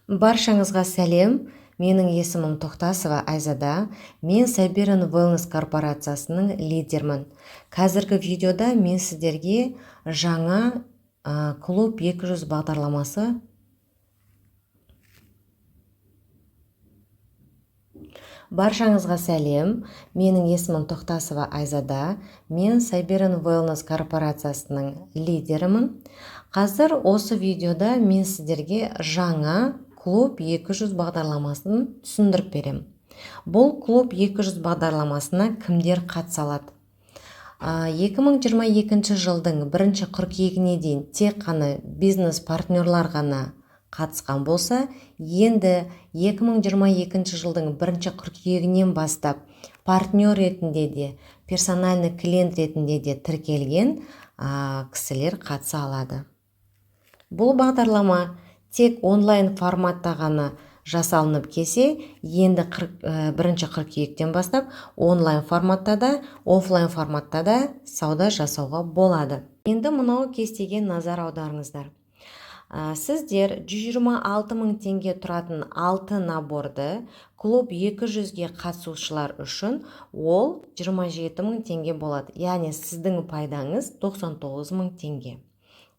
Баршаңызға сәлем. Менің есімім Тоқтасова Айзада. Мен Сайберн Wellness корпорациясының лидермін. Қазіргі видеода мен сіздерге жаңа клуб 200 бағдарламасы Баршаңызға сәлем. Менің есімім Тоқтасова Айзада. Мен Сайберн Wellness корпорациясының лидерімін. Қазір осы видеода мен сіздерге жаңа клуб 200 бағдарламасын түсіндіріп берем. Бұл клуб 200 бағдарламасына кімдер қатыса алады? 2022 жылдың 1 қыркүйегіне дейін тек қана бизнес партнерлар ғана қатысқан болса, енді 2022 жылдың 1 қыркүйегінен бастап партнер ретінде де, персональный клиент ретінде де тіркелген кісілер қатыса алады. Бұл бағдарлама тек онлайн форматта ғана жасалынып келсе, енді 1 қыркүйектен бастап онлайн форматта да, офлайн форматта да сауда жасауға болады. Енді мынау кестеге назар аударыңыздар. Сіздер 126 мың теңге тұратын 6 наборды клуб 200-ге қатысушылар үшін ол 27 мың теңге болады. Яғни сіздің пайдаңыз 99 мың теңге.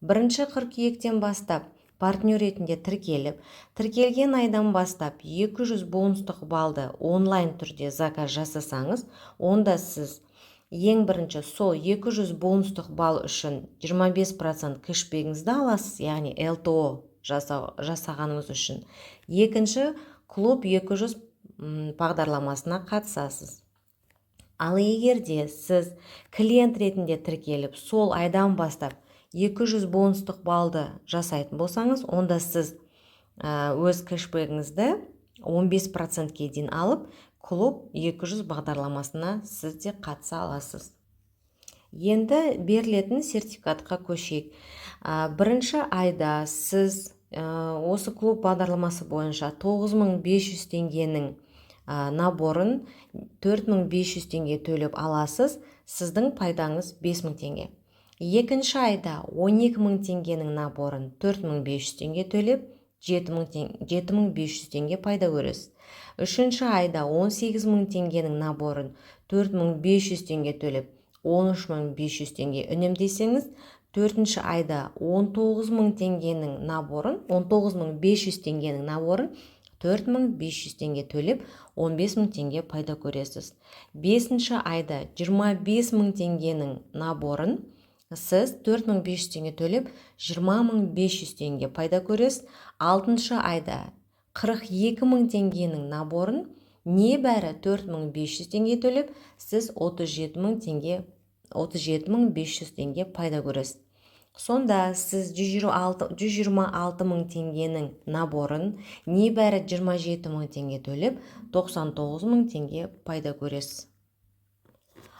1 қыркүйектен бастап партнер ретінде тіркелген айдан бастап 200 бонустық балды онлайн түрде заказ жасасаңыз, онда сіз ең бірінші сол 200 бонустық бал үшін 25% кэшбегіңізді аласыз, яғни ЛТО жасағаныңыз үшін. Екінші, клуб 200 бағдарламасына қатысасыз. Ал егерде сіз клиент ретінде тіркеліп, сол айдан бастап 200 бонустық балды жасайтын болсаңыз, онда сіз өз кэшбегіңізді 15%-ке дейін алып, клуб 200 бағдарламасына сіз де қатыса аласыз. Енді берілетін сертификатқа көшейік. Бірінші айда сіз осы клуб бағдарламасы бойынша 9500 теңгенің наборын 4500 теңге төлеп аласыз, сіздің пайдаңыз 5000 теңге. Екінші айда 12000 теңгенің наборын 4500 теңге төлеп, 7500 теңге пайда көресіз. Үшінші айда 18000 теңгенің наборын 4500 теңге төлеп, 13500 теңге үнемдесеңіз, төртінші айда 19000 теңгенің наборын, 19500 теңгенің наборын 4500 теңге төлеп, 15000 теңге пайда көресіз. Бесінші айда 25000 теңгенің наборын сіз 4500 теңге төлеп, 20500 теңге пайда көресіз. Алтыншы айда 42000 теңгенің наборын небәрі 4500 теңге төлеп, сіз 37500 теңге пайда көресіз. Сонда сіз 126 мың теңгенің наборын небәрі 27 мың теңге төлеп, 99 мың теңге пайда көресіз.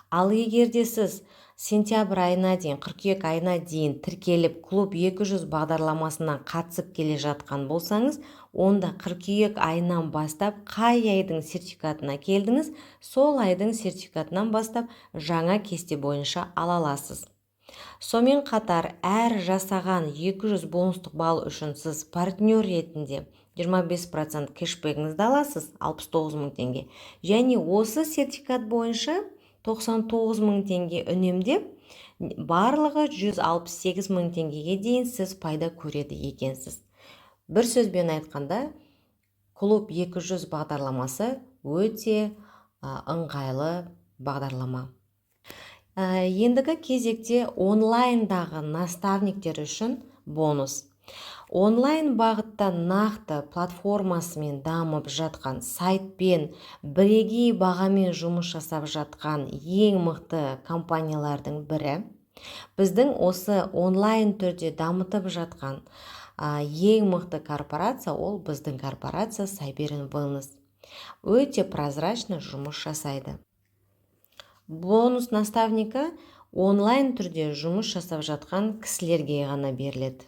Ал егерде сіз сентябрь айына дейін, қыркүйек айына дейін тіркеліп клуб 200 бағдарламасына қатысып келе жатқан болсаңыз, онда қыркүйек айынан бастап қай айдың сертификатына келдіңіз, сол айдың сертификатынан бастап жаңа кесте бойынша ала аласыз. Сонымен қатар әр жасаған 200 бонустық балл үшін сіз партнер ретінде 25% кэшбегіңізді аласыз, 69 мың теңге. Және осы сертификат бойынша 99 мың теңге үнемдеп, барлығы 168 мың теңгеге дейін сіз пайда көреді екенсіз. Бір сөзбен айтқанда, клуб 200 бағдарламасы өте ыңғайлы бағдарлама. Ендігі кезекте онлайндағы наставниктер үшін бонус. Онлайн бағытта нақты платформасымен дамып жатқан, сайтпен бірегей бағамен жұмыс жасап жатқан ең мықты компаниялардың бірі. Біздің осы онлайн түрде дамытып жатқан ең мықты корпорация, ол біздің корпорация Сайберн Wellness. Өте прозрачно жұмыс жасайды. Бонус наставника онлайн түрде жұмыс жасап жатқан кісілерге ғана беріледі.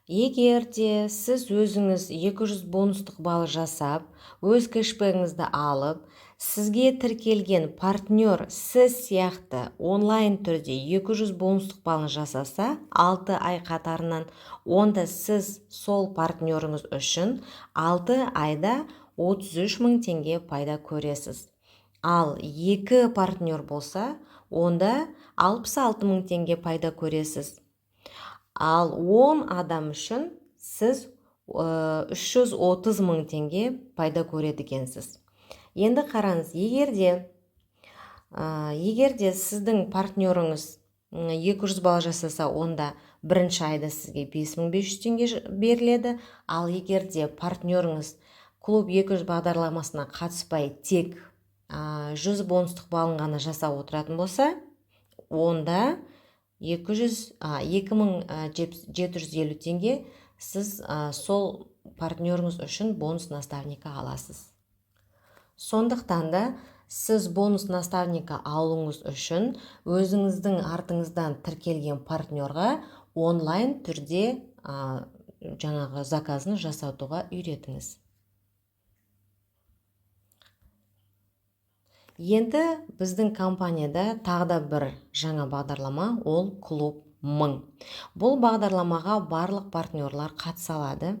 Егер де сіз өзіңіз 200 бонустық балл жасап, өз кэшбэгіңізді алып, сізге тіркелген партнер сіз сияқты онлайн түрде 200 бонустық балын жасаса, 6 ай қатарынан, онда сіз сол партнеріңіз үшін 6 айда 33 мың теңге пайда көресіз. Ал 2 партнер болса, онда 66 мың теңге пайда көресіз. Ал 10 адам үшін сіз 330 мың теңге пайда көреді екенсіз. Енді қараңыз, егер де сіздің партнеріңіз 200 балл жасаса, онда бірінші айда сізге 5500 теңге беріледі. Ал егер де партнеріңіз клуб 200 бағдарламасына қатыспай тек 100 бонустық балын ғана жасап отыратын болса, онда 2750 теңге сіз сол партнеріңіз үшін бонус наставника аласыз. Сондықтан да сіз бонус наставника алуыңыз үшін өзіңіздің артыңыздан тіркелген партнерға онлайн түрде жаңағы заказын жасатуға үйретіңіз. Енді біздің компанияда тағы бір жаңа бағдарлама, ол клуб 1000. Бұл бағдарламаға барлық партнерлар қатыса алады.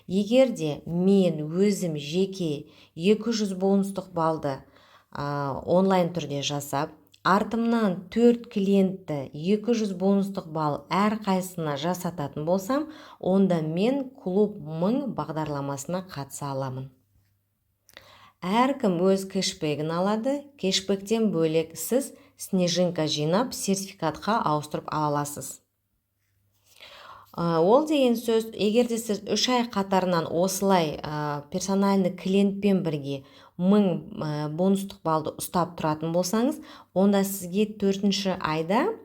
Егер де мен өзім жеке 200 бонустық балды онлайн түрде жасап, артымнан 4 клиентті 200 бонустық балл әрқайсысына жасататын болсам, онда мен клуб 1000 бағдарламасына қатыса аламын. Әркім өз кэшбэгін алады, кэшбэктен бөлек сіз снежинка жинап, сертификатқа ауыстырып аласыз. Ол деген сөз, егер де сіз 3 ай қатарынан осылай персональный клиентпен бірге 1000 бонустық балды ұстап тұратын болсаңыз, онда сізге 4-ші айда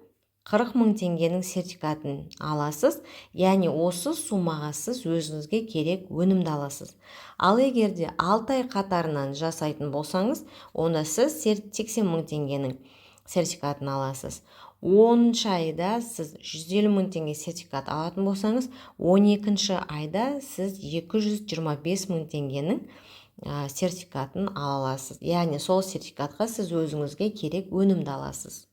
40 мың теңгенің сертификатын аласыз, яғни осы сумаға сіз өзіңізге керек өнімді аласыз. Ал егер де 6 ай қатарынан жасайтын болсаңыз, онда сіз 80 мың теңгенің сертификатын аласыз. 10-шы айда сіз 150 мың теңге сертификат алатын болсаңыз, 12-ші айда сіз 225 мың теңгенің сертификатын аласыз. Яғни сол сертификатқа сіз өзіңізге керек өнімді аласыз.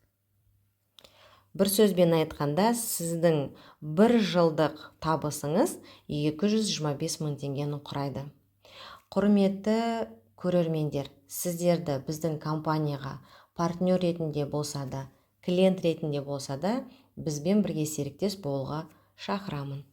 Бір сөзбен айтқанда, сіздің 1 жылдық табысыңыз 225 мың теңгені құрайды. Құрметті көрермендер, сіздерді біздің компанияға партнер ретінде болса да, клиент ретінде болса да, бізбен бірге серіктес болуға шақырамын.